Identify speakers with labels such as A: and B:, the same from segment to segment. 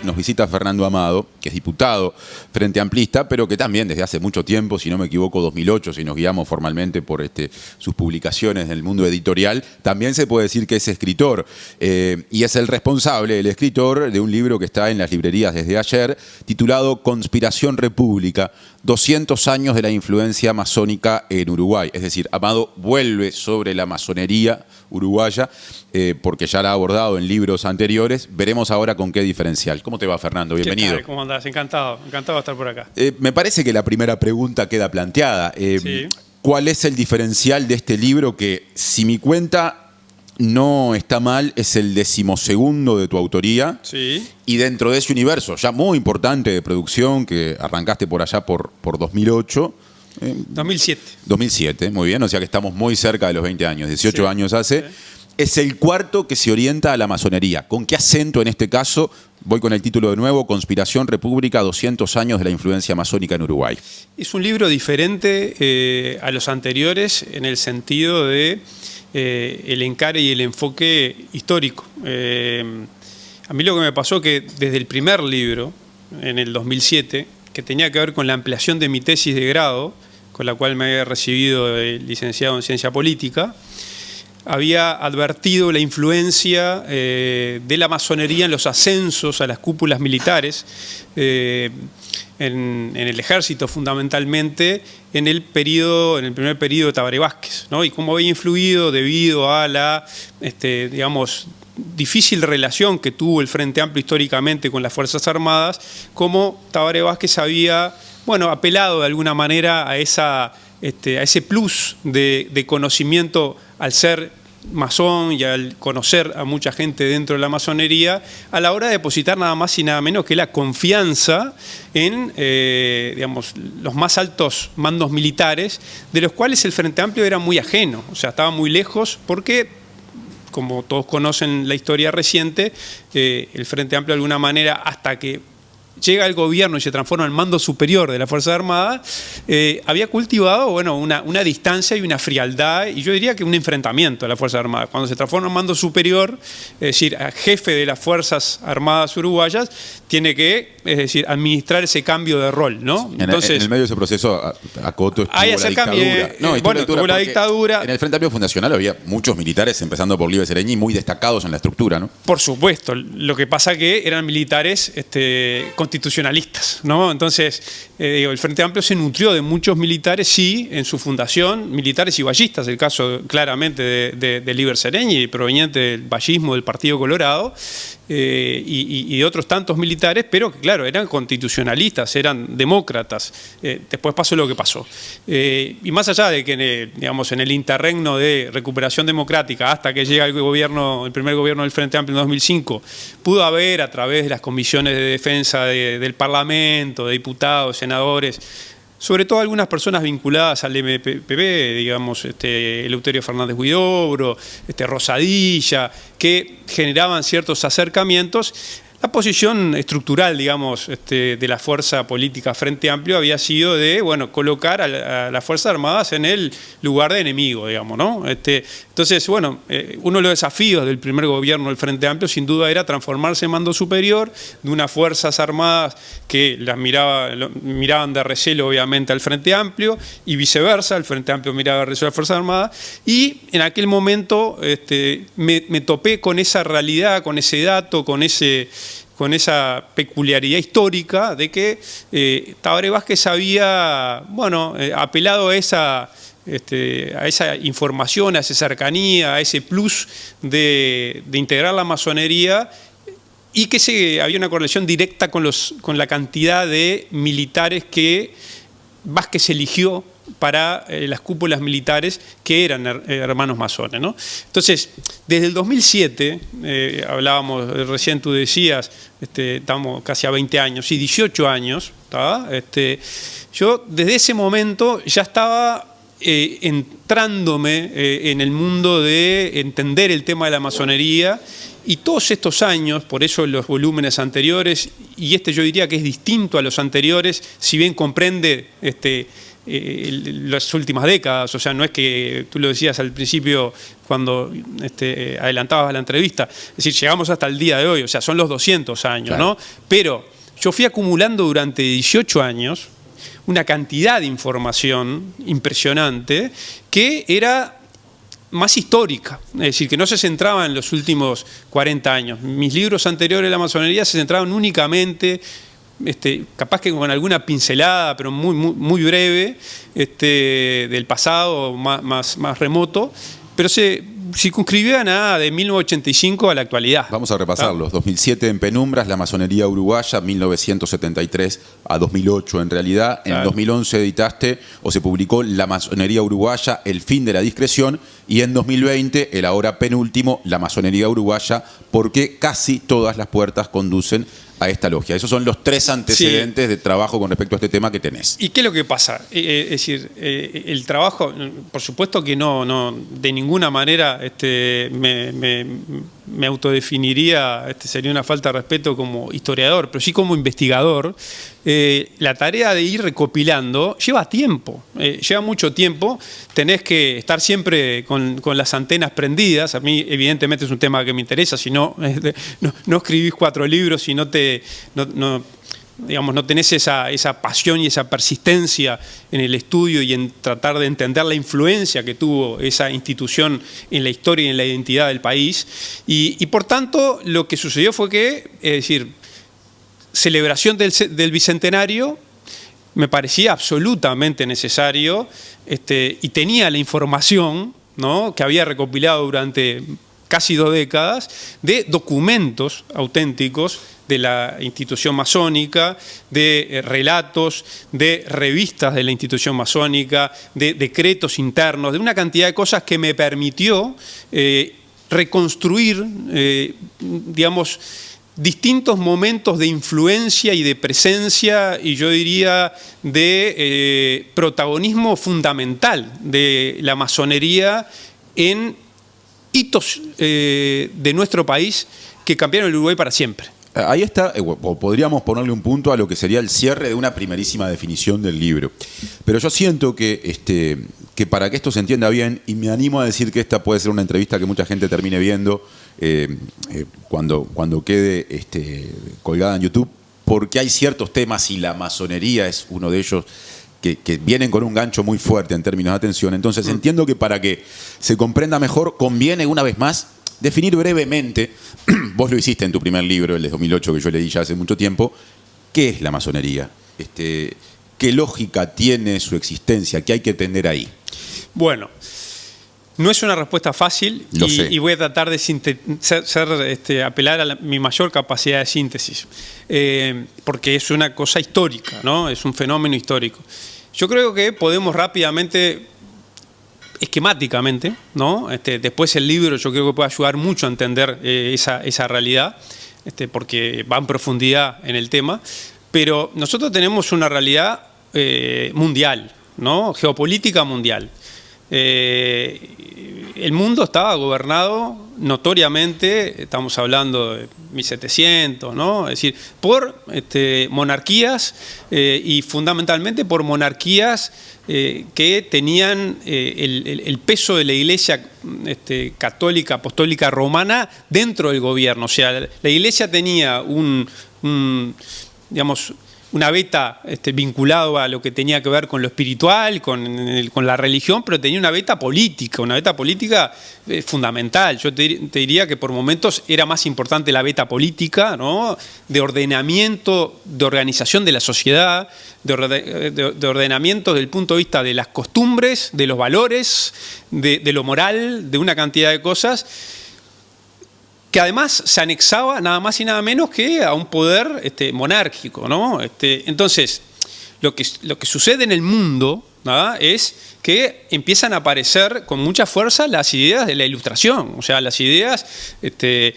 A: Nos visita Fernando Amado, que es diputado Frente Amplista, pero que también desde hace mucho tiempo, si no me equivoco, 2008, si nos guiamos formalmente por sus publicaciones en el mundo editorial, también se puede decir que es escritor. Y es el responsable, el escritor, de un libro que está en las librerías desde ayer, titulado Conspiración República, 200 años de la influencia masónica en Uruguay. Es decir, Amado vuelve sobre la masonería uruguaya, porque ya la ha abordado en libros anteriores. Veremos ahora con qué diferencial. ¿Cómo te va, Fernando? Bienvenido.
B: ¿Qué tal? ¿Cómo andás? Encantado de estar por acá.
A: Me parece que la primera pregunta queda planteada.
B: Sí.
A: ¿Cuál es el diferencial de este libro que, si mi cuenta no está mal, es el 12º de tu autoría?
B: Sí.
A: Y dentro de ese universo ya muy importante de producción, que arrancaste por allá por 2008...
B: 2007.
A: 2007, muy bien, o sea que estamos muy cerca de los 20 años, 18
B: Sí,
A: años hace.
B: sí.
A: Es el cuarto que se orienta a la masonería. ¿Con qué acento en este caso? Voy con el título de nuevo, Conspiración República, 200 años de la influencia masónica en Uruguay.
B: Es un libro diferente a los anteriores en el sentido de el encare y el enfoque histórico. A mí lo que me pasó que desde el primer libro, en el 2007, que tenía que ver con la ampliación de mi tesis de grado, con la cual me había recibido licenciado en Ciencia Política, había advertido la influencia de la masonería en los ascensos a las cúpulas militares, en el ejército fundamentalmente, en el primer periodo de Tabaré Vázquez, ¿no? Y cómo había influido debido a la, digamos, difícil relación que tuvo el Frente Amplio históricamente con las Fuerzas Armadas, cómo Tabaré Vázquez había, bueno, apelado de alguna manera a ese plus de conocimiento al ser masón y al conocer a mucha gente dentro de la masonería, a la hora de depositar nada más y nada menos que la confianza en digamos, los más altos mandos militares, de los cuales el Frente Amplio era muy ajeno, o sea, estaba muy lejos porque, como todos conocen la historia reciente, el Frente Amplio de alguna manera, hasta que llega al gobierno y se transforma en mando superior de la Fuerza Armada, había cultivado, bueno, una distancia y una frialdad, y yo diría que un enfrentamiento a la Fuerza Armada. Cuando se transforma en mando superior, es decir, jefe de las Fuerzas Armadas uruguayas, tiene que, es decir, administrar ese cambio de rol, ¿no?
A: Entonces, en el medio de ese proceso, Acoto estuvo la dictadura.
B: Bueno, estuvo la dictadura.
A: En el Frente Amplio Fundacional había muchos militares, empezando por Libre Sereñi, muy destacados en la estructura, ¿no?
B: Por supuesto. Lo que pasa que eran militares constitucionalistas, ¿no? Entonces, el Frente Amplio se nutrió de muchos militares, sí, en su fundación, militares y vallistas, el caso claramente de Liber Sereñi, proveniente del vallismo del Partido Colorado, y de otros tantos militares, pero que, claro, eran constitucionalistas, eran demócratas. Después pasó lo que pasó. Y más allá de que, digamos, en el interregno de recuperación democrática, hasta que llega el primer gobierno del Frente Amplio en 2005, pudo haber, a través de las comisiones de defensa del Parlamento, de diputados, senadores, sobre todo algunas personas vinculadas al MPP, digamos, Eleuterio Fernández Huidobro, Rosadilla, que generaban ciertos acercamientos. La posición estructural, digamos, de la fuerza política Frente Amplio había sido de, bueno, colocar a las Fuerzas Armadas en el lugar de enemigo, digamos, ¿no? Entonces, bueno, uno de los desafíos del primer gobierno del Frente Amplio, sin duda, era transformarse en mando superior de unas Fuerzas Armadas que las miraban de recelo, obviamente, al Frente Amplio, y viceversa, el Frente Amplio miraba de recelo a las Fuerzas Armadas, y en aquel momento me topé con esa realidad, con ese dato, con esa peculiaridad histórica de que Tabaré Vázquez había, bueno, apelado a esa información, a esa cercanía, a ese plus de integrar la masonería, y que había una correlación directa con la cantidad de militares que Vázquez eligió para las cúpulas militares que eran hermanos masones, ¿no? Entonces, desde el 2007, hablábamos, recién tú decías, estamos casi a 20 años, sí, 18 años, yo desde ese momento ya estaba entrándome en el mundo de entender el tema de la masonería, y todos estos años, por eso los volúmenes anteriores, y yo diría que es distinto a los anteriores, si bien comprende las últimas décadas. O sea, no es que tú lo decías al principio cuando adelantabas la entrevista. Es decir, llegamos hasta el día de hoy, o sea, son los 200 años, claro, ¿no? Pero yo fui acumulando durante 18 años una cantidad de información impresionante que era más histórica, es decir, que no se centraba en los últimos 40 años. Mis libros anteriores de la masonería se centraban únicamente, capaz que con alguna pincelada, pero muy breve, del pasado más remoto, pero se circunscribían de 1985 a la actualidad.
A: Vamos a repasarlos. 2007 en Penumbras, la masonería uruguaya, 1973 a 2008 en realidad. Claro. En 2011 editaste o se publicó La masonería uruguaya, el fin de la discreción. Y en 2020, el ahora penúltimo, La masonería uruguaya, porque casi todas las puertas conducen a esta logia. Esos son los 3 antecedentes, sí, de trabajo con respecto a este tema que tenés.
B: ¿Y qué es lo que pasa? Es decir, el trabajo, por supuesto que no de ninguna manera me autodefiniría, sería una falta de respeto como historiador, pero sí como investigador. La tarea de ir recopilando lleva tiempo, lleva mucho tiempo. Tenés que estar siempre con las antenas prendidas. A mí, evidentemente, es un tema que me interesa. Si no escribís 4 libros, si no tenés esa pasión y esa persistencia en el estudio y en tratar de entender la influencia que tuvo esa institución en la historia y en la identidad del país. Y por tanto, lo que sucedió fue que, es decir, celebración del Bicentenario me parecía absolutamente necesario, y tenía la información, ¿no?, que había recopilado durante casi 2 décadas de documentos auténticos de la institución masónica, de relatos, de revistas de la institución masónica, de decretos internos, de una cantidad de cosas que me permitió reconstruir, digamos, distintos momentos de influencia y de presencia, y yo diría de protagonismo fundamental de la masonería en hitos de nuestro país que cambiaron el Uruguay para siempre.
A: Ahí está, podríamos ponerle un punto a lo que sería el cierre de una primerísima definición del libro. Pero yo siento que para que esto se entienda bien, y me animo a decir que esta puede ser una entrevista que mucha gente termine viendo cuando quede colgada en YouTube, porque hay ciertos temas, y la masonería es uno de ellos, que vienen con un gancho muy fuerte en términos de atención. Entonces entiendo que para que se comprenda mejor, conviene una vez más definir brevemente, vos lo hiciste en tu primer libro, el de 2008, que yo leí ya hace mucho tiempo, ¿qué es la masonería? ¿Qué lógica tiene su existencia? ¿Qué hay que entender ahí?
B: Bueno, no es una respuesta fácil y voy a tratar de apelar a mi mayor capacidad de síntesis, porque es una cosa histórica, ¿no? Es un fenómeno histórico. Yo creo que podemos rápidamente, esquemáticamente, ¿no? Después el libro yo creo que puede ayudar mucho a entender esa realidad, porque va en profundidad en el tema, pero nosotros tenemos una realidad mundial, ¿no? Geopolítica mundial. El mundo estaba gobernado notoriamente, estamos hablando de 1700, ¿no? Es decir, por monarquías y fundamentalmente por monarquías que tenían el peso de la Iglesia católica, apostólica romana dentro del gobierno. O sea, la Iglesia tenía digamos, una beta vinculado a lo que tenía que ver con lo espiritual, con la religión, pero tenía una beta política fundamental. Yo te diría que por momentos era más importante la beta política, ¿no?, de ordenamiento, de organización de la sociedad, de ordenamiento desde el punto de vista de las costumbres, de los valores, de lo moral, de una cantidad de cosas, que además se anexaba nada más y nada menos que a un poder monárquico, ¿no? Entonces, lo que sucede en el mundo, ¿verdad?, es que empiezan a aparecer con mucha fuerza las ideas de la Ilustración, o sea, las ideas de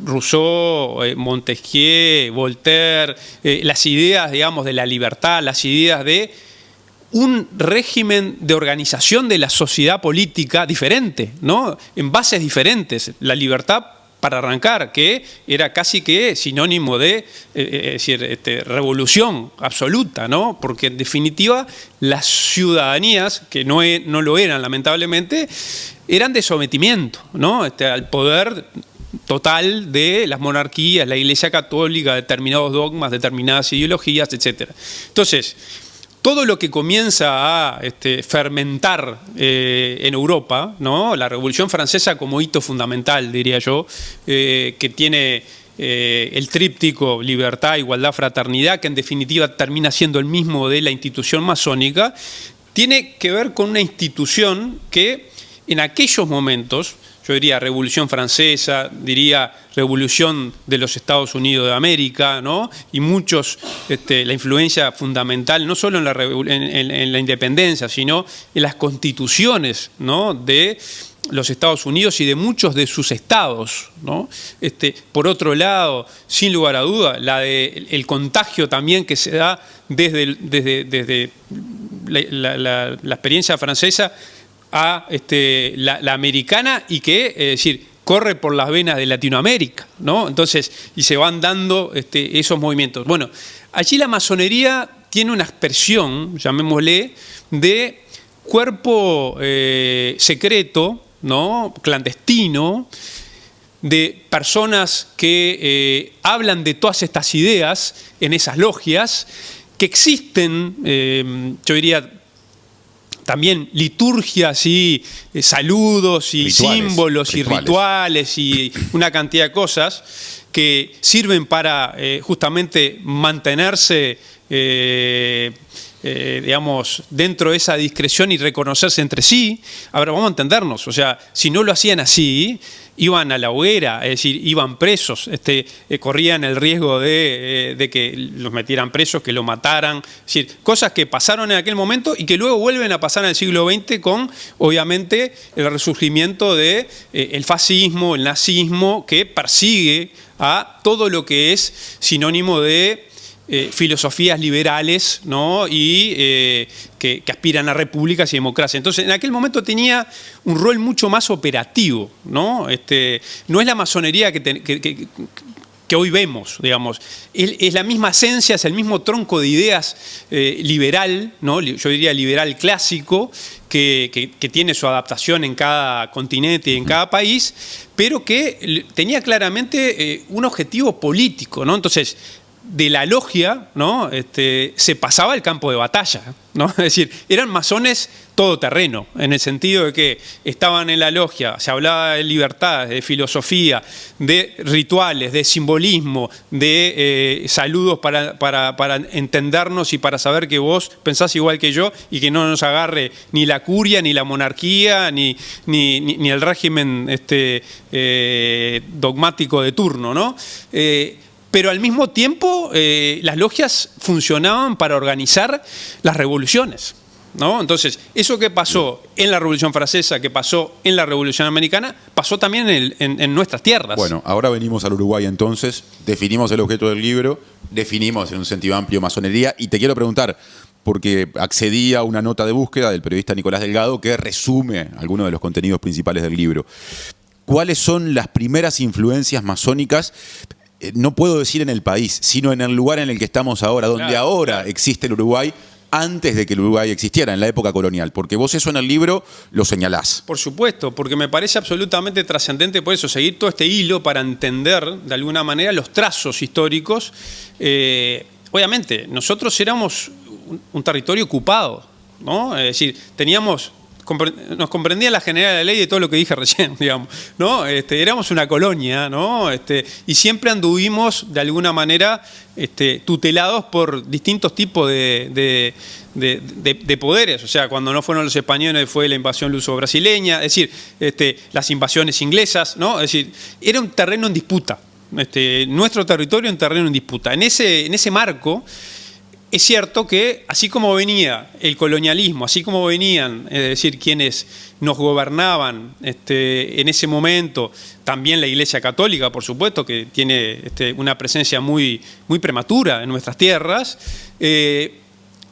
B: Rousseau, Montesquieu, Voltaire, las ideas, digamos, de la libertad, las ideas de un régimen de organización de la sociedad política diferente, ¿no?, en bases diferentes. La libertad para arrancar, que era casi que sinónimo de revolución absoluta, ¿no? Porque en definitiva las ciudadanías, que no lo eran lamentablemente, eran de sometimiento, ¿no? Al poder total de las monarquías, la Iglesia Católica, determinados dogmas, determinadas ideologías, etc. Entonces, todo lo que comienza a fermentar en Europa, ¿no? La Revolución Francesa como hito fundamental, diría yo, que tiene el tríptico libertad, igualdad, fraternidad, que en definitiva termina siendo el mismo de la institución masónica, tiene que ver con una institución que en aquellos momentos, yo diría Revolución Francesa, diría Revolución de los Estados Unidos de América, ¿no? Y muchos, la influencia fundamental, no solo en la independencia, sino en las constituciones, ¿no? De los Estados Unidos y de muchos de sus estados, ¿no? Por otro lado, sin lugar a duda, el contagio también que se da desde la experiencia francesa a la americana y que, es decir, corre por las venas de Latinoamérica, ¿no? Entonces, y se van dando esos movimientos. Bueno, allí la masonería tiene una expresión, llamémosle, de cuerpo secreto, ¿no? Clandestino, de personas que hablan de todas estas ideas en esas logias, que existen, yo diría, también liturgias y saludos y símbolos y rituales y una cantidad de cosas que sirven para justamente mantenerse, digamos, dentro de esa discreción y reconocerse entre sí. Ahora, vamos a entendernos, o sea, si no lo hacían así, iban a la hoguera, es decir, iban presos, corrían el riesgo de que los metieran presos, que lo mataran, es decir, cosas que pasaron en aquel momento y que luego vuelven a pasar en el siglo XX con, obviamente, el resurgimiento del fascismo, el nazismo, que persigue a todo lo que es sinónimo de filosofías liberales, ¿no? Y que aspiran a repúblicas y democracia. Entonces, en aquel momento tenía un rol mucho más operativo, ¿no? No es la masonería que hoy vemos, digamos. Es la misma esencia, es el mismo tronco de ideas liberal, ¿no? Yo diría liberal clásico, que tiene su adaptación en cada continente y en cada país, pero que tenía claramente un objetivo político, ¿no? Entonces, de la logia, ¿no? Se pasaba al campo de batalla, ¿no? Es decir, eran masones todoterreno, en el sentido de que estaban en la logia, se hablaba de libertad, de filosofía, de rituales, de simbolismo, de saludos para entendernos y para saber que vos pensás igual que yo y que no nos agarre ni la curia, ni la monarquía, ni el régimen dogmático de turno, ¿no? Pero al mismo tiempo las logias funcionaban para organizar las revoluciones, ¿no? Entonces, eso que pasó en la Revolución Francesa, que pasó en la Revolución Americana, pasó también en nuestras tierras.
A: Bueno, ahora venimos al Uruguay entonces, definimos el objeto del libro, definimos en un sentido amplio masonería, y te quiero preguntar, porque accedí a una nota de búsqueda del periodista Nicolás Delgado que resume algunos de los contenidos principales del libro. ¿Cuáles son las primeras influencias masónicas? No puedo decir en el país, sino en el lugar en el que estamos ahora, donde ahora existe el Uruguay, antes de que el Uruguay existiera, en la época colonial. Porque vos eso en el libro lo señalás.
B: Por supuesto, porque me parece absolutamente trascendente por eso, seguir todo este hilo para entender, de alguna manera, los trazos históricos. Obviamente, nosotros éramos un territorio ocupado, ¿no? Es decir, nos comprendía la general de la ley de todo lo que dije recién, digamos, ¿no? Éramos una colonia, ¿no? Y siempre anduvimos, de alguna manera, tutelados por distintos tipos de poderes. O sea, cuando no fueron los españoles fue la invasión luso-brasileña, es decir, las invasiones inglesas, ¿no? Es decir, era un terreno en disputa. Nuestro territorio un terreno en disputa. En ese marco, es cierto que así como venía el colonialismo, así como venían, es decir, quienes nos gobernaban en ese momento, también la Iglesia Católica, por supuesto, que tiene una presencia muy, muy prematura en nuestras tierras,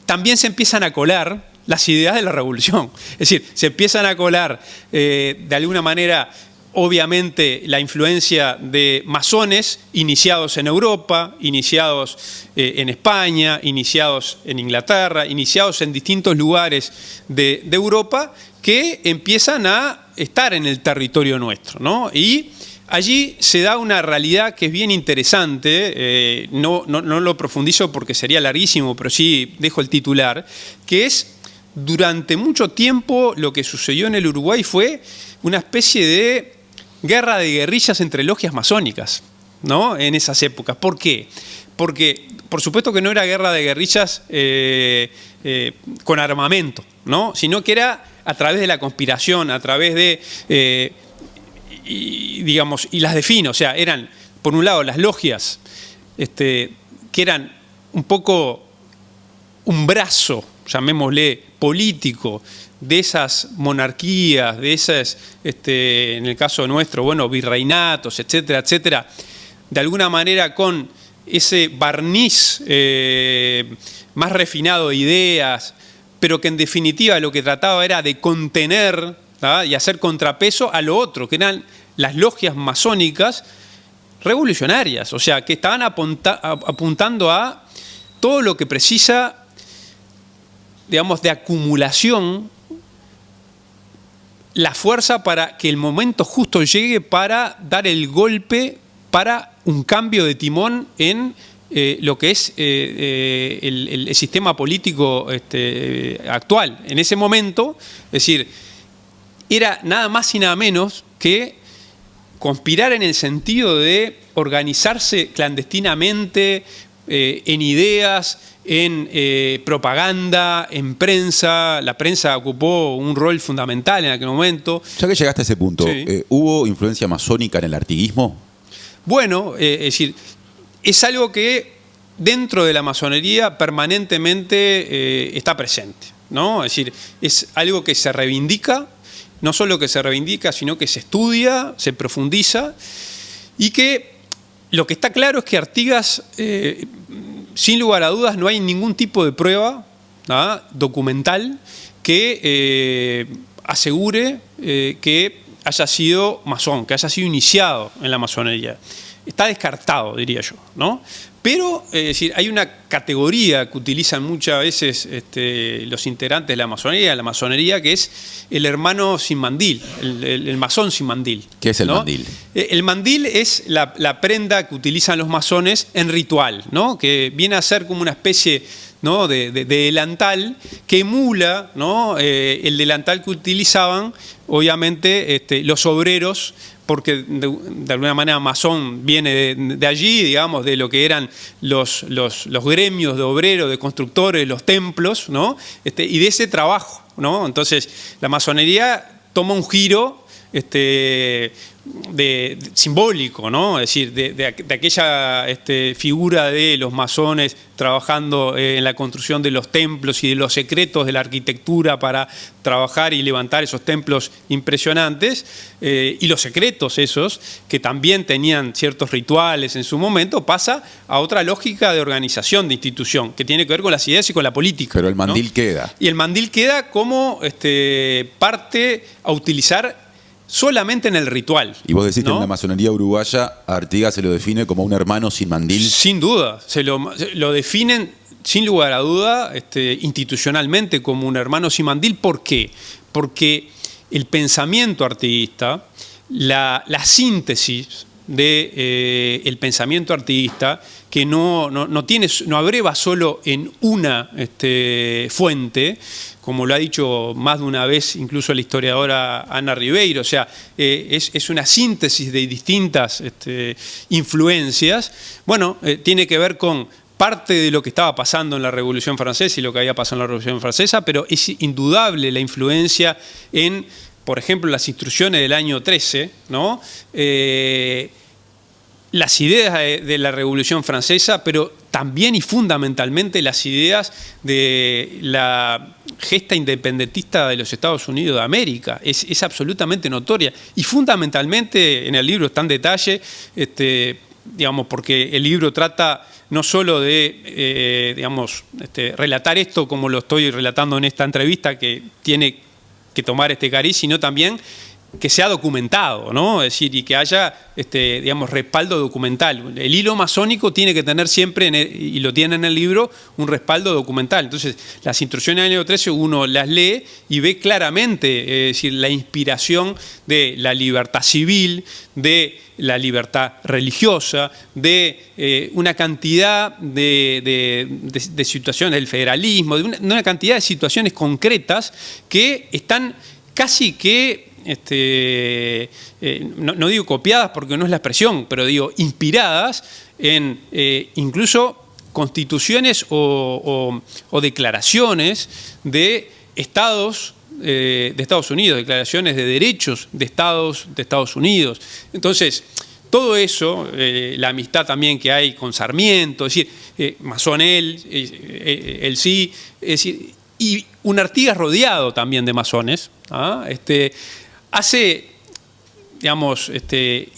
B: también se empiezan a colar las ideas de la revolución. Es decir, se empiezan a colar de alguna manera obviamente la influencia de masones iniciados en Europa, iniciados en España, iniciados en Inglaterra, iniciados en distintos lugares de Europa que empiezan a estar en el territorio nuestro, ¿no? Y allí se da una realidad que es bien interesante, no lo profundizo porque sería larguísimo, pero sí dejo el titular, que es durante mucho tiempo lo que sucedió en el Uruguay fue una especie de guerra de guerrillas entre logias masónicas, ¿no? En esas épocas. ¿Por qué? Porque, por supuesto que no era guerra de guerrillas con armamento, ¿no? Sino que era a través de la conspiración, a través de, digamos, y las defino, o sea, eran, por un lado, las logias, que eran un poco un brazo, llamémosle, político, de esas monarquías, de esas, en el caso nuestro, bueno, virreinatos, etcétera, etcétera, de alguna manera con ese barniz más refinado de ideas, pero que en definitiva lo que trataba era de contener, ¿tá?, y hacer contrapeso a lo otro, que eran las logias masónicas revolucionarias, o sea, que estaban apuntando a todo lo que precisa, digamos, de acumulación, la fuerza para que el momento justo llegue para dar el golpe para un cambio de timón en lo que es el sistema político actual. En ese momento, es decir, era nada más y nada menos que conspirar en el sentido de organizarse clandestinamente en ideas, en propaganda, en prensa. La prensa ocupó un rol fundamental en aquel momento.
A: Ya que llegaste a ese punto,
B: Sí.
A: ¿Hubo influencia masónica en el artiguismo?
B: Bueno, es decir, es algo que dentro de la masonería permanentemente está presente, ¿no? Es decir, es algo que se reivindica, no solo que se reivindica, sino que se estudia, se profundiza, y que lo que está claro es que Artigas, sin lugar a dudas, no hay ningún tipo de prueba, ¿no?, documental que asegure que haya sido masón, que haya sido iniciado en la masonería. Está descartado, diría yo, ¿no? Pero, es decir, hay una categoría que utilizan muchas veces los integrantes de la masonería, que es el hermano sin mandil, el masón sin mandil.
A: ¿Qué es el
B: ¿no?
A: mandil?
B: El mandil es la prenda que utilizan los masones en ritual, ¿no? Que viene a ser como una especie, ¿no?, de delantal que emula, ¿no?, el delantal que utilizaban, obviamente, los obreros, porque de alguna manera masón viene de allí, digamos, de lo que eran los gremios de obreros, de constructores, los templos, ¿no?, y de ese trabajo, ¿no? Entonces, la masonería toma un giro simbólico, ¿no? Es decir, de aquella figura de los masones trabajando en la construcción de los templos y de los secretos de la arquitectura para trabajar y levantar esos templos impresionantes, y los secretos esos, que también tenían ciertos rituales en su momento, pasa a otra lógica de organización, de institución, que tiene que ver con las ideas y con la política.
A: Pero el mandil,
B: ¿no?,
A: queda.
B: Y el mandil queda como parte a utilizar solamente en el ritual.
A: Y vos decís, ¿no?, que en
B: ¿no?,
A: la masonería uruguaya a Artigas se lo define como un hermano sin mandil.
B: Sin duda, se lo definen sin lugar a duda institucionalmente como un hermano sin mandil. ¿Por qué? Porque el pensamiento artiguista, la síntesis del pensamiento artiguista, que no abreva solo en una fuente, como lo ha dicho más de una vez incluso la historiadora Ana Ribeiro, o sea, es una síntesis de distintas influencias. Bueno, tiene que ver con parte de lo que estaba pasando en la Revolución Francesa y lo que había pasado en la Revolución Francesa, pero es indudable la influencia en, por ejemplo, las instrucciones del año 13, ¿no?, las ideas de la Revolución Francesa, pero también y fundamentalmente las ideas de la gesta independentista de los Estados Unidos de América. Es absolutamente notoria. Y fundamentalmente, en el libro está en detalle, digamos, porque el libro trata no solo de, relatar esto como lo estoy relatando en esta entrevista, que tiene que tomar este cariz, sino también que sea documentado, ¿no? Es decir, y que haya, digamos, respaldo documental. El hilo masónico tiene que tener siempre, y lo tiene en el libro, un respaldo documental. Entonces, las instrucciones del año 13 uno las lee y ve claramente, es decir, la inspiración de la libertad civil, de la libertad religiosa, de una cantidad de situaciones del federalismo, de una cantidad de situaciones concretas que están casi que no digo copiadas porque no es la expresión, pero digo inspiradas en incluso constituciones o declaraciones de estados de Estados Unidos, declaraciones de derechos de Estados Unidos. Entonces, todo eso, la amistad también que hay con Sarmiento, es decir, masón él sí, es decir, y un Artigas rodeado también de masones, hace, digamos,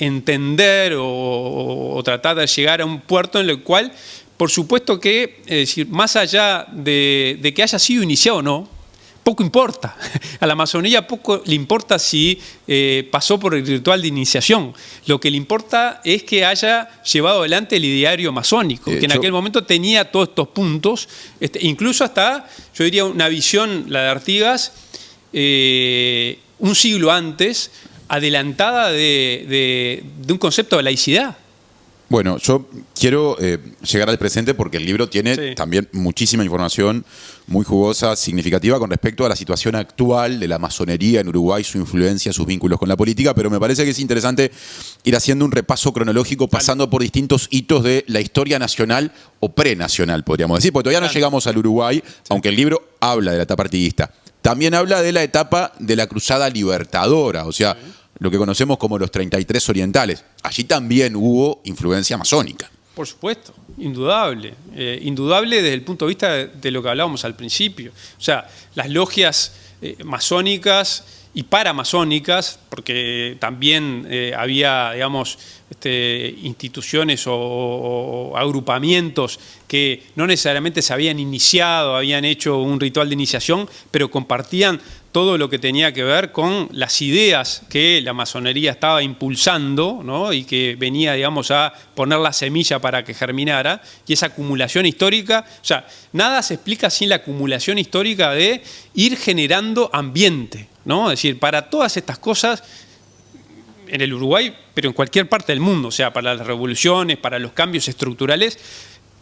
B: entender o tratar de llegar a un puerto en el cual, por supuesto que, es decir, más allá de que haya sido iniciado o no, poco importa. A la masonería poco le importa si pasó por el ritual de iniciación. Lo que le importa es que haya llevado adelante el ideario masónico, que en aquel momento tenía todos estos puntos, incluso hasta, yo diría, una visión, la de Artigas, un siglo antes, adelantada de un concepto de laicidad.
A: Bueno, yo quiero llegar al presente porque el libro tiene también muchísima información muy jugosa, significativa con respecto a la situación actual de la masonería en Uruguay, su influencia, sus vínculos con la política, pero me parece que es interesante ir haciendo un repaso cronológico, pasando por distintos hitos de la historia nacional o prenacional, podríamos decir, porque todavía no llegamos al Uruguay, aunque el libro habla de la etapa artiguista. También habla de la etapa de la Cruzada Libertadora, o sea, lo que conocemos como los 33 orientales. Allí también hubo influencia masónica.
B: Por supuesto, indudable. Indudable desde el punto de vista de lo que hablábamos al principio. O sea, las logias masónicas y paramasónicas, porque también había, digamos, instituciones o agrupamientos que no necesariamente se habían iniciado, habían hecho un ritual de iniciación, pero compartían todo lo que tenía que ver con las ideas que la masonería estaba impulsando, ¿no? Y que venía, digamos, a poner la semilla para que germinara, y esa acumulación histórica, o sea, nada se explica sin la acumulación histórica de ir generando ambiente, ¿no? Es decir, para todas estas cosas, en el Uruguay, pero en cualquier parte del mundo, o sea, para las revoluciones, para los cambios estructurales,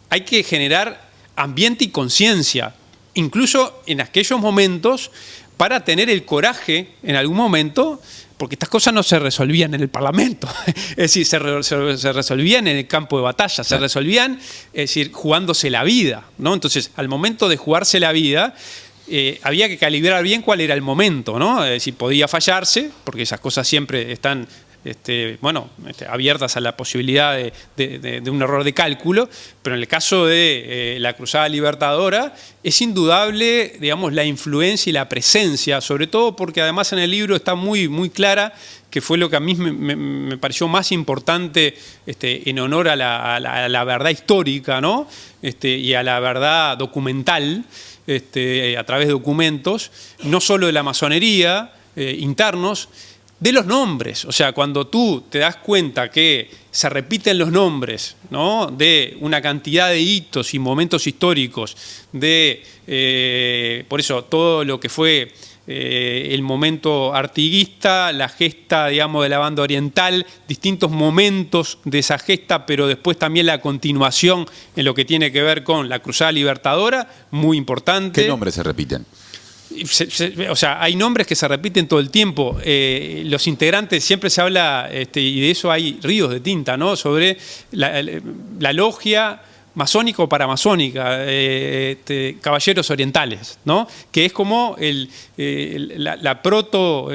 B: hay que generar ambiente y conciencia, incluso en aquellos momentos, para tener el coraje en algún momento, porque estas cosas no se resolvían en el Parlamento, es decir, se resolvían en el campo de batalla, se resolvían, es decir, jugándose la vida, ¿no? Entonces, al momento de jugarse la vida, había que calibrar bien cuál era el momento, ¿no? Es decir, podía fallarse, porque esas cosas siempre están abiertas a la posibilidad de un error de cálculo, pero en el caso de la Cruzada Libertadora es indudable, digamos, la influencia y la presencia, sobre todo porque además en el libro está muy, muy clara, que fue lo que a mí me pareció más importante en honor a la verdad histórica, ¿no? Y a la verdad documental, a través de documentos, no solo de la masonería, internos, de los nombres. O sea, cuando tú te das cuenta que se repiten los nombres, ¿no? De una cantidad de hitos y momentos históricos, por eso todo lo que fue el momento artiguista, la gesta, digamos, de la banda oriental, distintos momentos de esa gesta, pero después también la continuación en lo que tiene que ver con la Cruzada Libertadora, muy importante.
A: ¿Qué nombres se repiten?
B: O sea, hay nombres que se repiten todo el tiempo. Los integrantes, siempre se habla, y de eso hay ríos de tinta, ¿no? Sobre la logia masónica o paramasónica, caballeros orientales, ¿no? Que es como la proto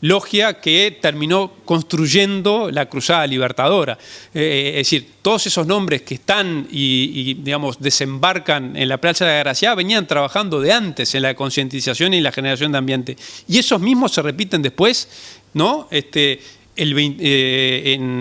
B: logia que terminó construyendo la Cruzada Libertadora. Es decir, todos esos nombres que están y digamos, desembarcan en la Plaza de la Gracia venían trabajando de antes en la concientización y la generación de ambiente. Y esos mismos se repiten después, ¿no? en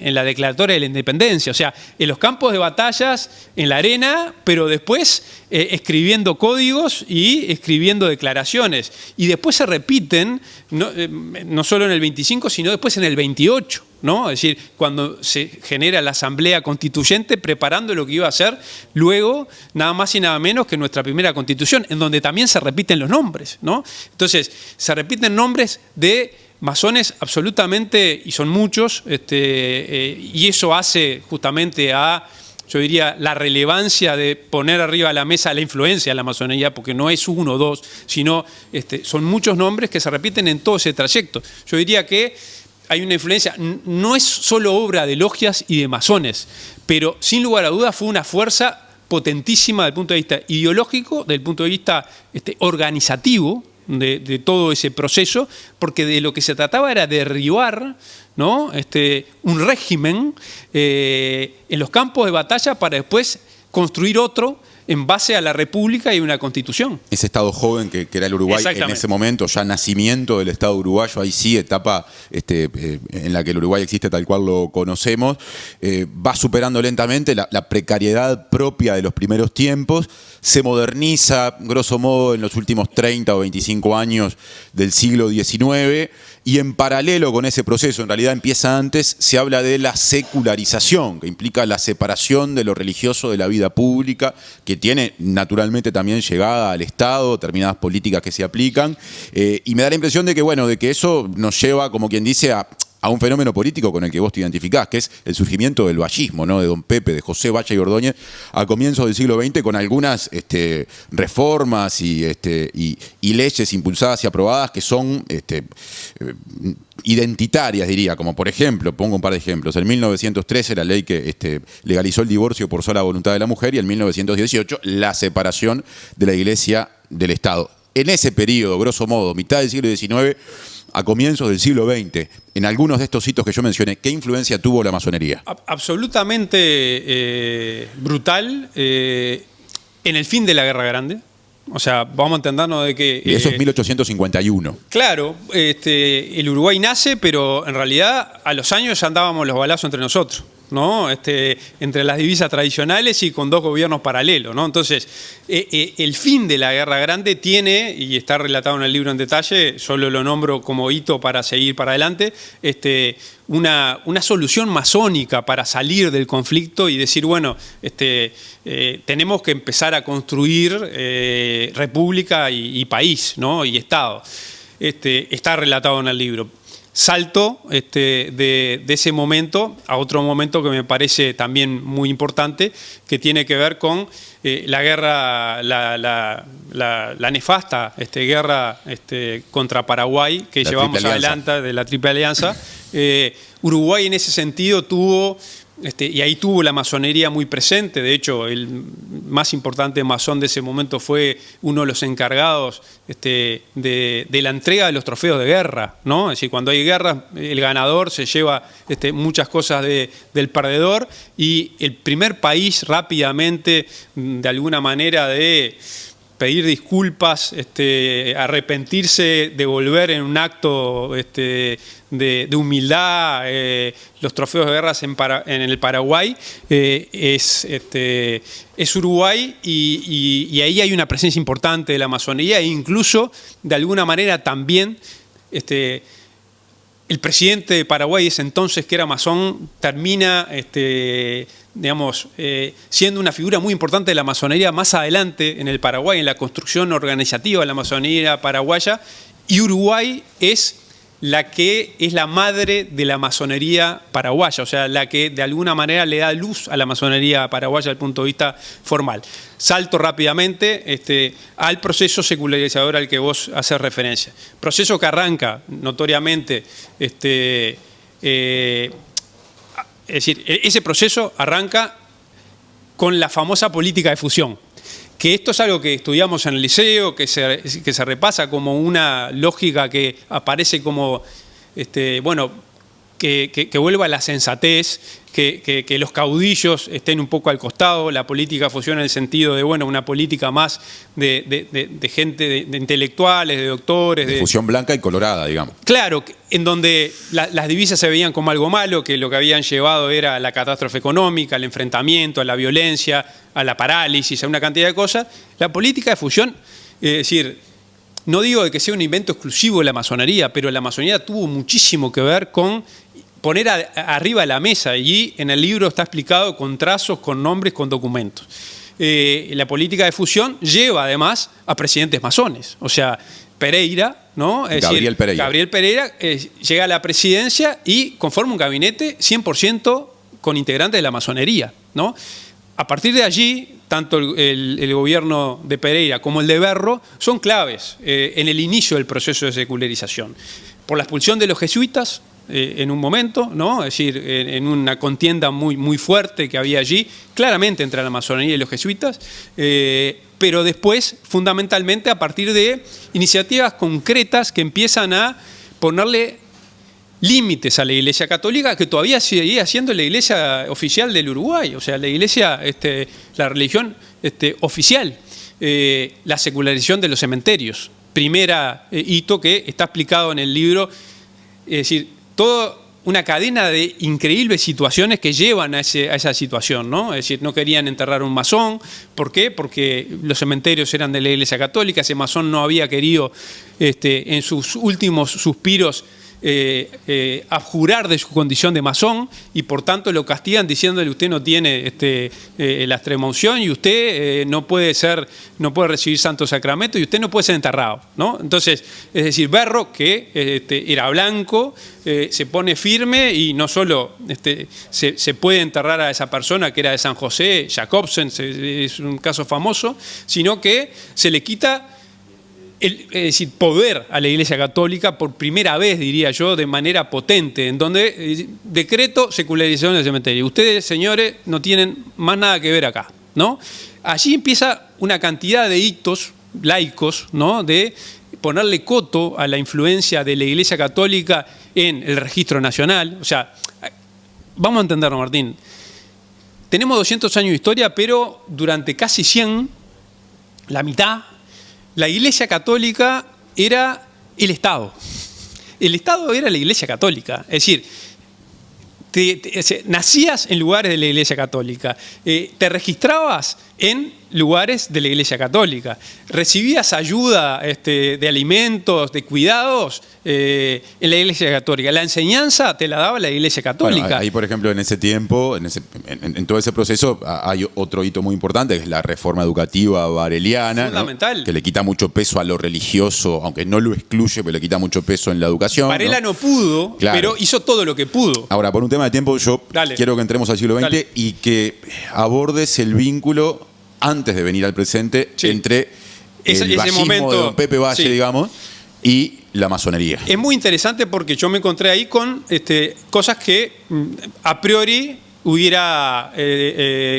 B: la declaratoria de la independencia, o sea, en los campos de batallas, en la arena, pero después escribiendo códigos y escribiendo declaraciones. Y después se repiten, no solo en el 25, sino después en el 28. ¿No? Es decir, cuando se genera la Asamblea Constituyente preparando lo que iba a ser luego nada más y nada menos que nuestra primera Constitución, en donde también se repiten los nombres, ¿no? Entonces, se repiten nombres de masones absolutamente, y son muchos, y eso hace justamente yo diría, la relevancia de poner arriba de la mesa la influencia de la masonería, porque no es uno o dos, sino son muchos nombres que se repiten en todo ese trayecto. Yo diría que hay una influencia, no es solo obra de logias y de masones, pero sin lugar a dudas fue una fuerza potentísima desde el punto de vista ideológico, desde el punto de vista organizativo de todo ese proceso, porque de lo que se trataba era derribar, ¿no? Un régimen en los campos de batalla para después construir otro en base a la República y una Constitución.
A: Ese Estado joven que era el Uruguay en ese momento, ya nacimiento del Estado uruguayo, ahí sí, etapa en la que el Uruguay existe tal cual lo conocemos, va superando lentamente la precariedad propia de los primeros tiempos, se moderniza, grosso modo, en los últimos 30 o 25 años del siglo XIX, y en paralelo con ese proceso, en realidad empieza antes, se habla de la secularización, que implica la separación de lo religioso de la vida pública, que tiene naturalmente también llegada al Estado, determinadas políticas que se aplican, y me da la impresión de que, bueno, de que eso nos lleva, como quien dice, a un fenómeno político con el que vos te identificás, que es el surgimiento del vallismo, ¿no? De Don Pepe, de José Valle y Ordóñez, a comienzos del siglo XX, con algunas reformas y leyes impulsadas y aprobadas que son identitarias, diría, como por ejemplo, pongo un par de ejemplos, en 1913 la ley que legalizó el divorcio por sola voluntad de la mujer, y en 1918 la separación de la Iglesia del Estado. En ese periodo, grosso modo, mitad del siglo XIX a comienzos del siglo XX, en algunos de estos hitos que yo mencioné, ¿qué influencia tuvo la masonería?
B: Absolutamente brutal en el fin de la Guerra Grande. O sea, vamos a entendernos de que...
A: Y eso es 1851.
B: Claro, el Uruguay nace, pero en realidad a los años ya andábamos los balazos entre nosotros, ¿no? Entre las divisas tradicionales y con dos gobiernos paralelos, ¿no? Entonces, el fin de la Guerra Grande tiene, y está relatado en el libro en detalle, solo lo nombro como hito para seguir para adelante, una solución masónica para salir del conflicto y decir, bueno, tenemos que empezar a construir república y país, ¿no? Y Estado. Está relatado en el libro. Salto de ese momento a otro momento que me parece también muy importante, que tiene que ver con la guerra, la nefasta guerra contra Paraguay que llevamos adelante de la Triple Alianza. Uruguay en ese sentido tuvo... y ahí tuvo la masonería muy presente. De hecho, el más importante masón de ese momento fue uno de los encargados de la entrega de los trofeos de guerra, ¿no? Es decir, cuando hay guerra, el ganador se lleva muchas cosas del perdedor, y el primer país rápidamente, de alguna manera, de pedir disculpas, arrepentirse, devolver en un acto de humildad los trofeos de guerra en el Paraguay, es Uruguay, y ahí hay una presencia importante de la masonería, e incluso de alguna manera también el presidente de Paraguay ese entonces, que era masón, termina digamos, siendo una figura muy importante de la masonería más adelante en el Paraguay, en la construcción organizativa de la masonería paraguaya, y Uruguay es la que es la madre de la masonería paraguaya, o sea, la que de alguna manera le da luz a la masonería paraguaya desde el punto de vista formal. Salto rápidamente al proceso secularizador al que vos haces referencia. Proceso que arranca notoriamente, es decir, ese proceso arranca con la famosa política de fusión, que esto es algo que estudiamos en el liceo, que se repasa como una lógica que aparece como, bueno, que vuelva a la sensatez, que los caudillos estén un poco al costado, la política de fusión en el sentido de, bueno, una política más de gente, de intelectuales, de doctores.
A: De fusión blanca y colorada, digamos.
B: Claro, en donde las divisas se veían como algo malo, que lo que habían llevado era a la catástrofe económica, al enfrentamiento, a la violencia, a la parálisis, a una cantidad de cosas. La política de fusión, es decir, no digo de que sea un invento exclusivo de la masonería, pero la masonería tuvo muchísimo que ver con poner arriba de la mesa, y en el libro está explicado con trazos, con nombres, con documentos. La política de fusión lleva además a presidentes masones, o sea, Pereira, ¿no? Es
A: Gabriel Pereira.
B: Gabriel Pereira llega a la presidencia y conforma un gabinete 100% con integrantes de la masonería, ¿no? A partir de allí, tanto el gobierno de Pereira como el de Berro son claves en el inicio del proceso de secularización. Por la expulsión de los jesuitas, en un momento, ¿no? Es decir, en una contienda muy fuerte que había allí, claramente entre la masonería y los jesuitas, pero después, fundamentalmente, a partir de iniciativas concretas que empiezan a ponerle límites a la Iglesia Católica, que todavía seguía siendo la Iglesia oficial del Uruguay, o sea, la Iglesia, la religión oficial, la secularización de los cementerios. Primera hito que está explicado en el libro, es decir, toda una cadena de increíbles situaciones que llevan a esa situación, ¿no? Es decir, no querían enterrar a un masón. ¿Por qué? Porque los cementerios eran de la Iglesia Católica, ese masón no había querido, en sus últimos suspiros, abjurar de su condición de masón, y por tanto lo castigan diciéndole: usted no tiene la extrema unción, y usted no puede recibir santo sacramento, y usted no puede ser enterrado, ¿no? Entonces, es decir, Berro, que era blanco, se pone firme, y no solo se puede enterrar a esa persona que era de San José, Jacobsen, es un caso famoso, sino que se le quita es decir, poder a la Iglesia Católica por primera vez, diría yo, de manera potente, en donde decreto secularización del cementerio. Ustedes, señores, no tienen más nada que ver acá, ¿no? Allí empieza una cantidad de hitos laicos, ¿no? De ponerle coto a la influencia de la Iglesia Católica en el registro nacional. O sea, vamos a entenderlo, Martín. Tenemos 200 años de historia, pero durante casi 100, la mitad, la Iglesia Católica era el Estado. El Estado era la Iglesia Católica. Es decir, nacías en lugares de la Iglesia Católica, te registrabas en lugares de la Iglesia Católica, recibías ayuda de alimentos, de cuidados en la Iglesia Católica. La enseñanza te la daba la Iglesia Católica.
A: Bueno, ahí, por ejemplo, en ese tiempo, en todo ese proceso, hay otro hito muy importante, que es la reforma educativa vareliana,
B: fundamental,
A: ¿no? Que le quita mucho peso a lo religioso, aunque no lo excluye, pero le quita mucho peso en la educación.
B: Varela no pudo, claro, pero hizo todo lo que pudo.
A: Ahora, por un tema de tiempo, yo quiero que entremos al siglo XX y que abordes el vínculo antes de venir al presente, entre el vallismo momento de don Pepe Valle, digamos, y la masonería.
B: Es muy interesante porque yo me encontré ahí con cosas que a priori hubiera,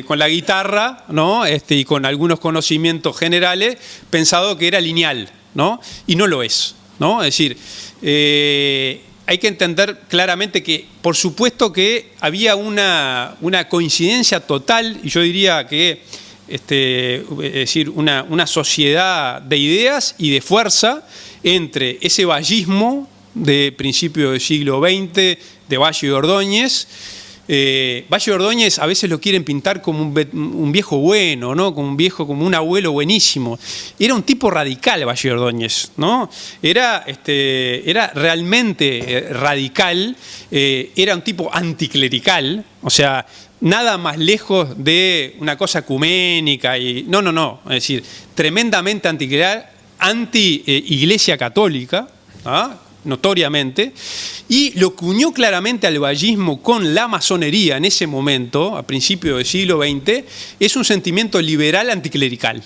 B: con la guitarra, ¿no? Y con algunos conocimientos generales, pensado que era lineal, ¿no? Y no lo es, ¿no? Es decir, hay que entender claramente que, por supuesto que había una coincidencia total, y yo diría que es decir, una sociedad de ideas y de fuerza entre ese vallismo de principio del siglo XX, de Valle y Ordóñez. Valle y Ordóñez a veces lo quieren pintar como un viejo bueno, ¿no? Como un abuelo buenísimo. Era un tipo radical Valle y Ordóñez, ¿no? Era realmente radical, era un tipo anticlerical, o sea, nada más lejos de una cosa ecuménica y no, es decir, tremendamente anticlerical, anti-iglesia católica, ¿ah? Notoriamente, y lo que unió claramente al vallismo con la masonería en ese momento, a principios del siglo XX, es un sentimiento liberal anticlerical,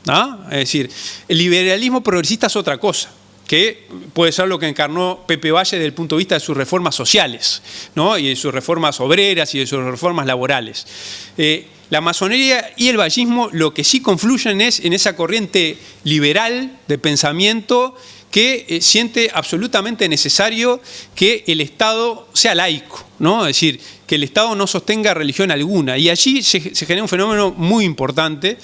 B: ¿ah? Es decir, el liberalismo progresista es otra cosa, que puede ser lo que encarnó Pepe Valle desde el punto de vista de sus reformas sociales, ¿no? Y de sus reformas obreras y de sus reformas laborales. La masonería y el vallismo lo que sí confluyen es en esa corriente liberal de pensamiento que siente absolutamente necesario que el Estado sea laico, ¿no? Es decir, que el Estado no sostenga religión alguna. Y allí se genera un fenómeno muy importante,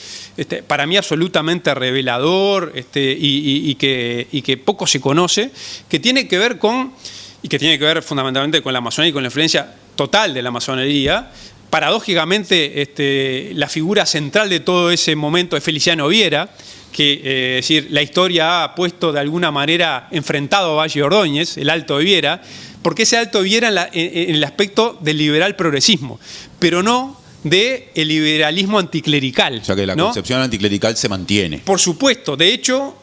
B: para mí absolutamente revelador, y que poco se conoce, que tiene que ver con, y que tiene que ver fundamentalmente con la masonería y con la influencia total de la masonería. Paradójicamente, la figura central de todo ese momento es Feliciano Viera, que es decir, la historia ha puesto de alguna manera enfrentado a Valle Ordóñez, el Alto de Viera, porque ese Alto de Viera en el aspecto del liberal progresismo, pero no del liberalismo anticlerical.
A: O sea que la concepción anticlerical se mantiene.
B: Por supuesto. De hecho,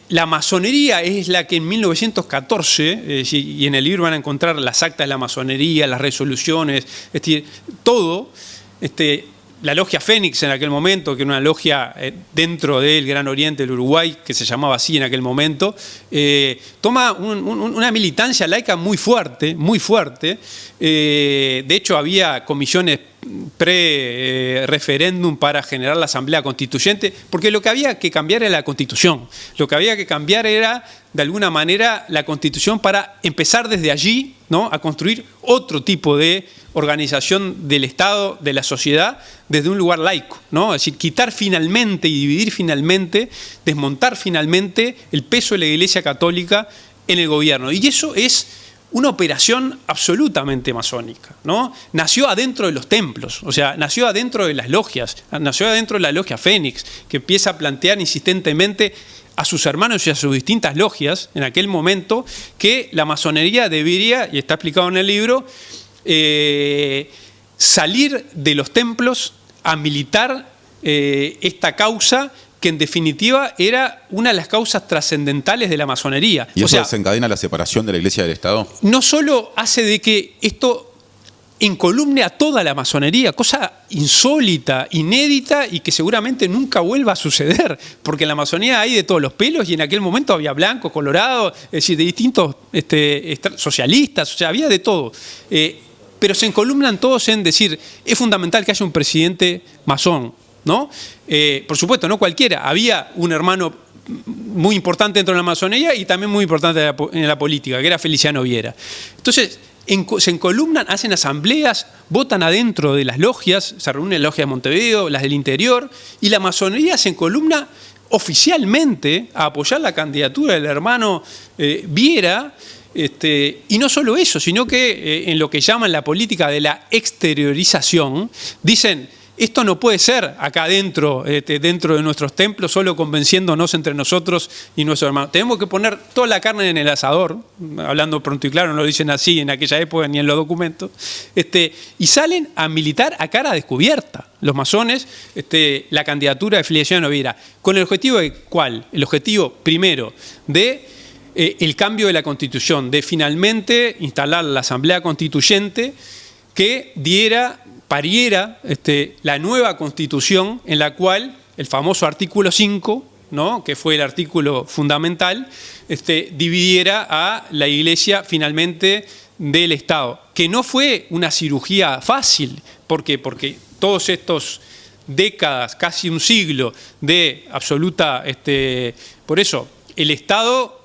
B: la masonería es la que en 1914, y en el libro van a encontrar las actas de la masonería, las resoluciones, es decir, todo, la logia Fénix en aquel momento, que era una logia dentro del Gran Oriente del Uruguay, que se llamaba así en aquel momento, toma una militancia laica muy fuerte, muy fuerte. De hecho, había comisiones pre-referéndum para generar la Asamblea Constituyente, porque lo que había que cambiar era la Constitución. Lo que había que cambiar era, de alguna manera, la Constitución para empezar desde allí, ¿no?, a construir otro tipo de organización del Estado, de la sociedad, desde un lugar laico, ¿no? Es decir, quitar finalmente y dividir finalmente, desmontar finalmente el peso de la Iglesia Católica en el gobierno. Y eso es una operación absolutamente masónica, ¿no? Nació adentro de los templos, o sea, nació adentro de las logias, nació adentro de la logia Fénix, que empieza a plantear insistentemente a sus hermanos y a sus distintas logias en aquel momento que la masonería debería, y está explicado en el libro, salir de los templos a militar esta causa que en definitiva era una de las causas trascendentales de la masonería.
A: ¿Y eso desencadena la separación de la Iglesia del Estado?
B: No solo hace de que esto encolumne a toda la masonería, cosa insólita, inédita y que seguramente nunca vuelva a suceder, porque en la masonería hay de todos los pelos y en aquel momento había blancos, colorados, es decir, de distintos socialistas, o sea, había de todo. Pero se encolumnan todos en decir, es fundamental que haya un presidente masón, ¿no? Por supuesto, no cualquiera. Había un hermano muy importante dentro de la masonería y también muy importante en la política, que era Feliciano Viera. Entonces, se encolumnan, hacen asambleas, votan adentro de las logias, se reúnen las logias de Montevideo, las del interior, y la masonería se encolumna oficialmente a apoyar la candidatura del hermano Viera. Y no solo eso, sino que en lo que llaman la política de la exteriorización, dicen, esto no puede ser acá dentro de nuestros templos, solo convenciéndonos entre nosotros y nuestros hermanos. Tenemos que poner toda la carne en el asador, hablando pronto y claro, no lo dicen así en aquella época ni en los documentos, y salen a militar a cara descubierta, los masones, la candidatura de Feliciano Viera. ¿Con el objetivo de cuál? El objetivo, primero, de el cambio de la Constitución, de finalmente instalar la Asamblea Constituyente que pariera la nueva Constitución en la cual el famoso artículo 5, ¿no?, que fue el artículo fundamental, dividiera a la Iglesia finalmente del Estado. Que no fue una cirugía fácil, porque todos estos décadas, casi un siglo de absoluta... por eso, el Estado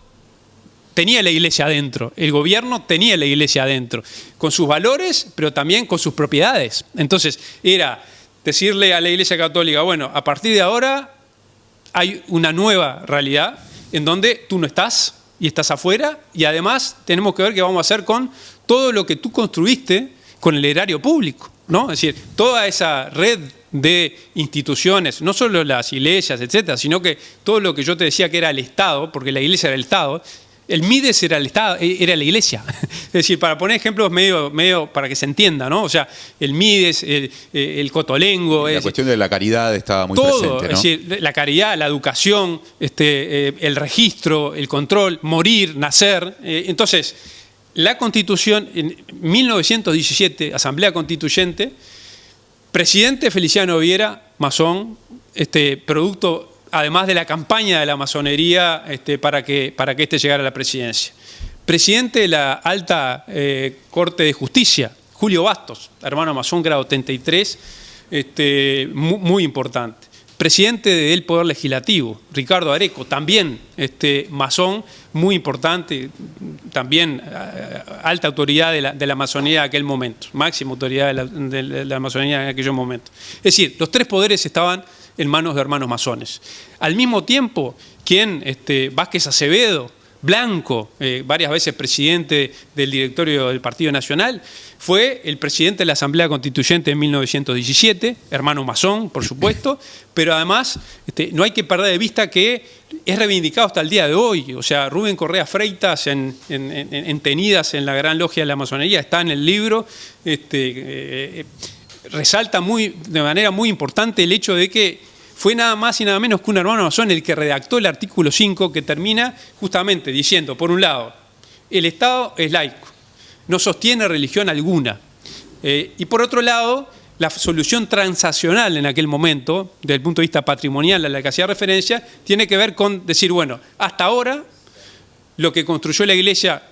B: tenía la Iglesia adentro, el gobierno tenía la Iglesia adentro, con sus valores, pero también con sus propiedades. Entonces, era decirle a la Iglesia Católica, bueno, a partir de ahora hay una nueva realidad en donde tú no estás y estás afuera, y además tenemos que ver qué vamos a hacer con todo lo que tú construiste con el erario público, ¿no? Es decir, toda esa red de instituciones, no solo las iglesias, etcétera, sino que todo lo que yo te decía que era el Estado, porque la Iglesia era el Estado. El Mides era el Estado, era la Iglesia. Es decir, para poner ejemplos medio para que se entienda, ¿no? O sea, el Mides, el Cotolengo.
A: La cuestión de la caridad estaba muy
B: todo,
A: presente, ¿no?
B: Es decir, la caridad, la educación, el registro, el control, morir, nacer. Entonces, la Constitución, en 1917, Asamblea Constituyente, presidente Feliciano Viera, masón, producto, además de la campaña de la masonería para que llegara a la presidencia. Presidente de la Alta Corte de Justicia, Julio Bastos, hermano masón, grado 33, muy importante. presidente del Poder Legislativo, Ricardo Areco, también masón, muy importante, también alta autoridad de la masonería de aquel momento, máxima autoridad de la masonería en aquellos momentos. Es decir, los tres poderes estaban en manos de hermanos masones. Al mismo tiempo, Vázquez Acevedo, Blanco, varias veces presidente del directorio del Partido Nacional, fue el presidente de la Asamblea Constituyente en 1917, hermano masón, por supuesto, pero además no hay que perder de vista que es reivindicado hasta el día de hoy. O sea, Rubén Correa Freitas, en Tenidas en la Gran Logia de la Masonería, está en el libro, resalta de manera muy importante el hecho de que fue nada más y nada menos que un hermano masón el que redactó el artículo 5, que termina justamente diciendo, por un lado, el Estado es laico, no sostiene religión alguna. Y por otro lado, la solución transaccional en aquel momento, desde el punto de vista patrimonial a la que hacía referencia, tiene que ver con decir, bueno, hasta ahora lo que construyó la Iglesia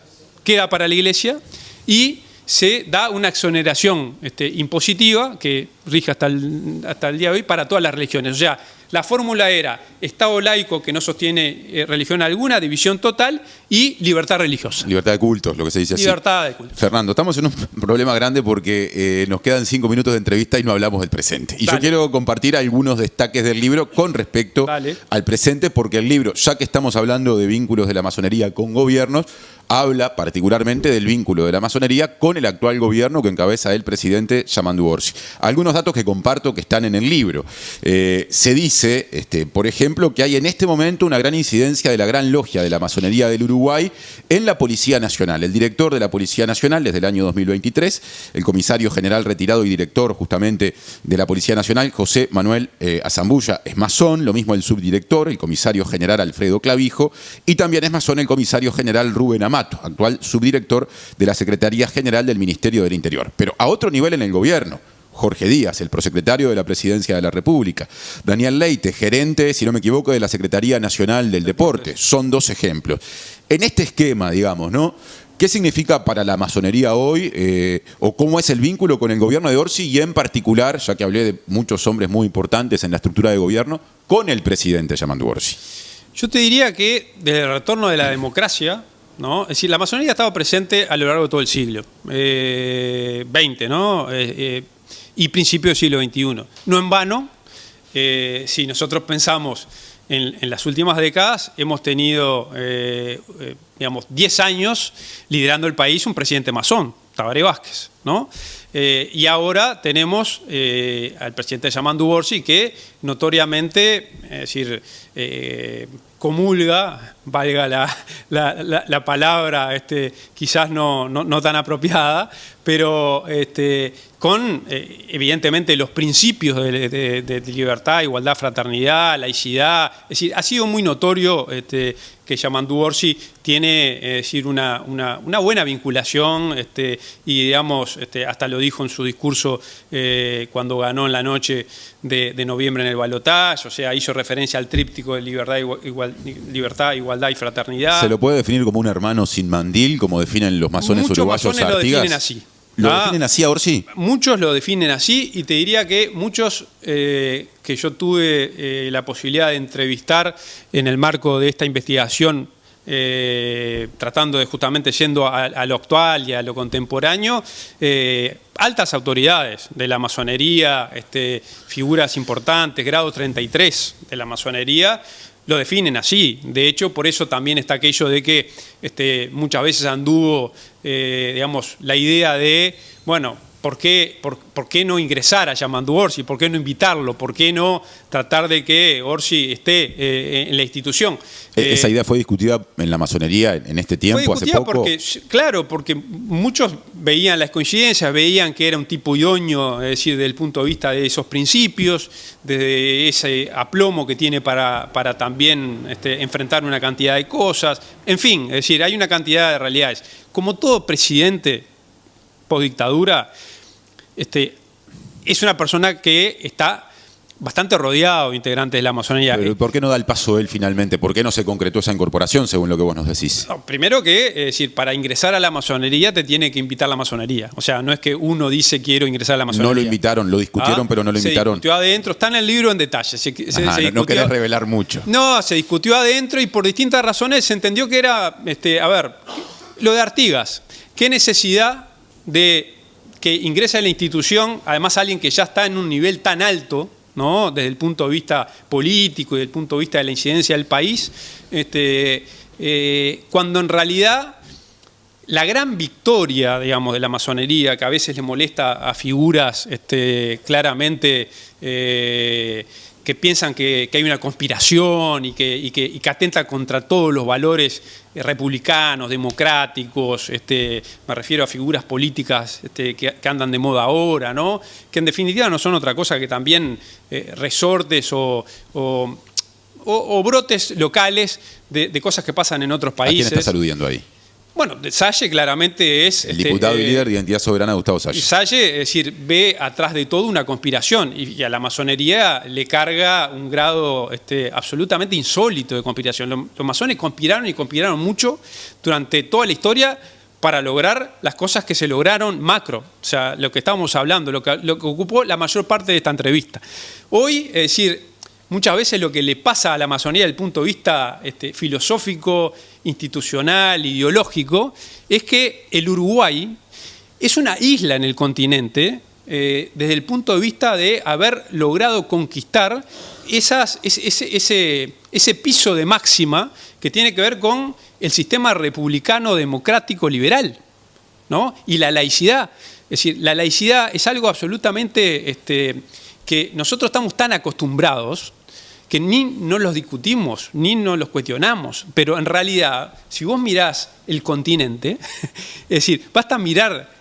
B: queda para la Iglesia y se da una exoneración impositiva que rige hasta el día de hoy para todas las religiones. O sea, la fórmula era Estado laico que no sostiene religión alguna, división total y libertad religiosa.
A: Libertad de cultos, lo que se dice así.
B: Libertad de cultos.
A: Fernando, estamos en un problema grande porque nos quedan 5 minutos de entrevista y no hablamos del presente. Y
B: Dale.
A: yo quiero compartir algunos destaques del libro con respecto al presente, porque el libro, ya que estamos hablando de vínculos de la masonería con gobiernos, habla particularmente del vínculo de la masonería con el actual gobierno que encabeza el presidente Yamandu Orsi. Algunos datos que comparto que están en el libro. Se dice, por ejemplo, que hay en este momento una gran incidencia de la Gran Logia de la Masonería del Uruguay en la Policía Nacional. El director de la Policía Nacional desde el año 2023, el comisario general retirado y director justamente de la Policía Nacional, José Manuel Azambulla, es masón, lo mismo el subdirector, el comisario general Alfredo Clavijo, y también es masón el comisario general Rubén Amato, actual subdirector de la Secretaría General del Ministerio del Interior. Pero a otro nivel en el gobierno, Jorge Díaz, el prosecretario de la Presidencia de la República. Daniel Leite, gerente, si no me equivoco, de la Secretaría Nacional del Deporte. Son dos ejemplos. En este esquema, digamos, ¿no? ¿Qué significa para la masonería hoy o cómo es el vínculo con el gobierno de Orsi y en particular, ya que hablé de muchos hombres muy importantes en la estructura de gobierno, con el presidente Yamandu Orsi? Yo
B: te diría que desde el retorno de la democracia, ¿no? Es decir, la masonería ha estado presente a lo largo de todo el siglo XX, ¿no? Y principio del siglo XXI. No en vano, si nosotros pensamos en las últimas décadas, hemos tenido, digamos, 10 años liderando el país un presidente masón, Tabaré Vázquez, ¿no? Y ahora tenemos al presidente Yamandu Orsi que notoriamente, es decir, comulga, valga la palabra quizás no tan apropiada, pero con evidentemente los principios de libertad, igualdad, fraternidad, laicidad. Es decir, ha sido muy notorio que Yamandu Orsi tiene decir, una buena vinculación y digamos, hasta lo dijo en su discurso cuando ganó en la noche de noviembre en el balotaje, o sea, hizo referencia al tríptico de libertad, igualdad y fraternidad.
A: ¿Se lo puede definir como un hermano sin mandil, como definen los masones uruguayos
B: Muchos masones
A: Artigas?
B: lo definen así.
A: ¿Lo definen así a Orsi?
B: Muchos lo definen así y te diría que muchos que yo tuve la posibilidad de entrevistar en el marco de esta investigación, tratando de justamente yendo a lo actual y a lo contemporáneo, altas autoridades de la masonería, figuras importantes, grado 33 de la masonería, lo definen así. De hecho, por eso también está aquello de que muchas veces anduvo, digamos, la idea de, bueno, ¿por qué no ingresar a Yamandu Orsi? ¿Por qué no invitarlo? ¿Por qué no tratar de que Orsi esté en la institución?
A: ¿Esa idea fue discutida en la masonería en este tiempo, hace poco?
B: Porque, claro, porque muchos veían las coincidencias, veían que era un tipo idóneo, es decir, desde el punto de vista de esos principios, de ese aplomo que tiene para también enfrentar una cantidad de cosas. En fin, es decir, hay una cantidad de realidades. Como todo presidente postdictadura, es una persona que está bastante rodeado de integrantes de la masonería.
A: Pero ¿por qué no da el paso él finalmente? ¿Por qué no se concretó esa incorporación, según lo que vos nos decís?
B: No, primero que, es decir, para ingresar a la masonería te tiene que invitar la masonería. O sea, no es que uno dice quiero ingresar a la masonería.
A: No lo invitaron, lo discutieron, pero no lo invitaron.
B: Se discutió adentro, está en el libro en detalle.
A: No querés revelar mucho.
B: No, se discutió adentro y por distintas razones se entendió que era, a ver, lo de Artigas. ¿Qué necesidad de que ingrese a la institución, además alguien que ya está en un nivel tan alto, ¿no? Desde el punto de vista político y desde el punto de vista de la incidencia del país, cuando en realidad la gran victoria, digamos, de la masonería, que a veces le molesta a figuras claramente que piensan que hay una conspiración y que atenta contra todos los valores republicanos, democráticos, me refiero a figuras políticas que andan de moda ahora, ¿no? Que en definitiva no son otra cosa que también resortes o brotes locales de cosas que pasan en otros países.
A: ¿A quién estás aludiendo ahí?
B: Bueno, Salle claramente es...
A: El diputado y líder de Identidad Soberana, Gustavo Salle.
B: Salle, es decir, ve atrás de todo una conspiración y a la masonería le carga un grado absolutamente insólito de conspiración. Los masones conspiraron y conspiraron mucho durante toda la historia para lograr las cosas que se lograron macro. O sea, lo que estábamos hablando, lo que ocupó la mayor parte de esta entrevista. Hoy, es decir, muchas veces lo que le pasa a la masonería desde el punto de vista filosófico, institucional, ideológico, es que el Uruguay es una isla en el continente desde el punto de vista de haber logrado conquistar ese piso de máxima que tiene que ver con el sistema republicano, democrático, liberal, ¿no? Y la laicidad. Es decir, la laicidad es algo absolutamente que nosotros estamos tan acostumbrados que ni nos los discutimos, ni nos los cuestionamos, pero en realidad, si vos mirás el continente, es decir, basta mirar,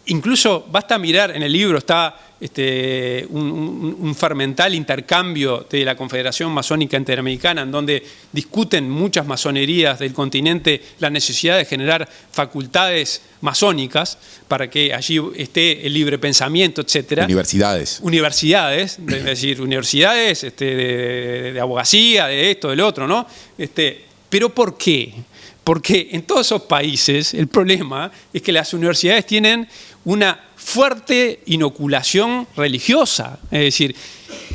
B: incluso basta mirar, en el libro está un fermental intercambio de la Confederación Masónica Interamericana, en donde discuten muchas masonerías del continente la necesidad de generar facultades masónicas para que allí esté el libre pensamiento, etcétera.
A: Universidades.
B: Universidades, es decir, universidades de abogacía, de esto, del otro, ¿no? ¿Pero por qué? Porque en todos esos países el problema es que las universidades tienen una fuerte inoculación religiosa. Es decir,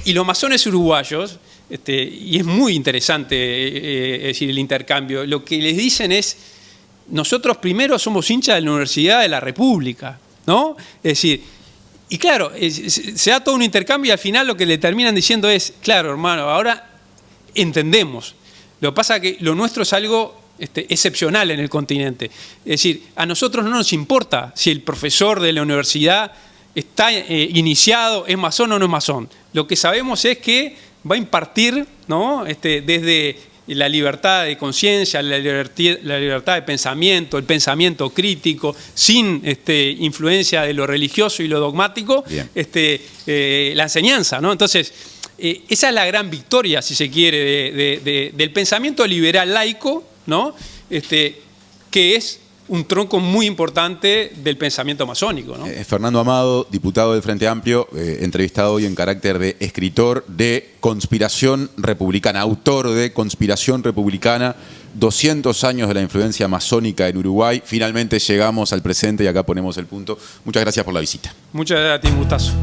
B: y los masones uruguayos, y es muy interesante es decir, el intercambio, lo que les dicen es, nosotros primero somos hinchas de la Universidad de la República, ¿no? Es decir, y claro, se da todo un intercambio y al final lo que le terminan diciendo es, claro, hermano, ahora entendemos. Lo que pasa es que lo nuestro es algo excepcional en el continente. Es decir, a nosotros no nos importa si el profesor de la universidad está iniciado, es masón o no es masón. Lo que sabemos es que va a impartir, ¿no? Desde la libertad de conciencia, la libertad de pensamiento, el pensamiento crítico, sin influencia de lo religioso y lo dogmático, la enseñanza, ¿no? Entonces, esa es la gran victoria, si se quiere, del pensamiento liberal laico, ¿no? Que es un tronco muy importante del pensamiento masónico, ¿no?
A: Fernando Amado, diputado del Frente Amplio, entrevistado hoy en carácter de escritor de Conspiración Republicana, autor de Conspiración Republicana, 200 años de la influencia masónica en Uruguay. Finalmente llegamos al presente y acá ponemos el punto. Muchas gracias por la visita.
B: Muchas gracias a ti, un gustazo.